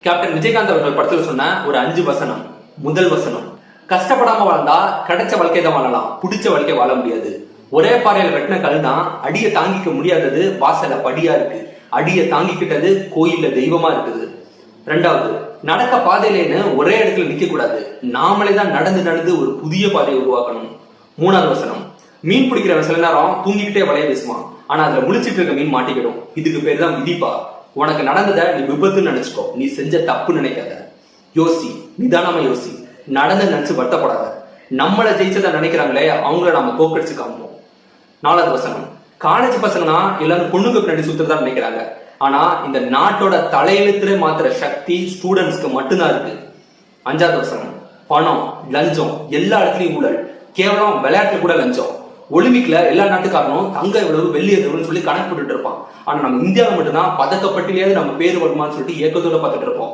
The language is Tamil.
கேப்டன் விஜயகாந்த் அவர்கள் படத்துல சொன்ன ஒரு 5 வசனம். முதல் வசனம், கஷ்டப்படாம வாழ்ந்தா கிடைச்ச வாழ்க்கை தான் வாழலாம், பிடிச்ச வாழ்க்கை வாழ முடியாது. ஒரே பாறையில வெட்டின கல் தான் அடியை தாங்கிக்க முடியாதது வாசல படியா இருக்கு, அடியை தாங்கிக்கிட்டது கோயில்ல தெய்வமா இருக்குது. ரெண்டாவது, நடக்க பாதையிலேன்னு ஒரே இடத்துல நிக்க கூடாது, நாமளே தான் நடந்து நடந்து ஒரு புதிய பாதையை உருவாக்கணும். மூணாவது வசனம், மீன் பிடிக்கிறவன் சில நேரம் தூங்கிக்கிட்டே வலைய வீசுவான், ஆனா அதுல முழிச்சிட்டு இருக்க மீன் மாட்டிக்கிடும். இதுக்கு பேர் தான் விதிப்பா. உனக்கு நடந்ததை நீ விபத்துன்னு நினைச்சுக்கோ, நீ செஞ்ச தப்பு நினைக்காத. யோசி, நிதானமா யோசி, நடந்து நினைச்சு வருத்தப்படாத. நம்மளை ஜெயிச்சதை நினைக்கிறாங்களே அவங்கள நாம தோக்கடிச்சு காமிப்போம். நாலாவது வசனம், காலேஜ் பசங்கன்னா எல்லாரும் பொண்ணுக்கு பின்னாடி சுத்துறதா நினைக்கிறாங்க, ஆனா இந்த நாட்டோட தலையெழுத்துலே மாத்துற சக்தி ஸ்டூடெண்ட்ஸ்க்கு மட்டும்தான் இருக்கு. அஞ்சாவது வசனம், பணம், லஞ்சம், எல்லா இடத்துலயும் ஊழல், கேவலம் விளையாட்டுல கூட லஞ்சம். ஒலிம்பிக்ல எல்லா நாட்டுக்காரனும் தங்க எவ்வளவு வெள்ளி எவ்வளவுன்னு சொல்லி கணக்கு போட்டுட்டு இருப்பான், ஆனா நம்ம இந்தியாவில் மட்டும்தான் பதக்கப்பட்டிலேயே நம்ம பேர் வருமானு சொல்லிட்டு ஏக்கத்தோட பார்த்துட்டு இருப்போம்.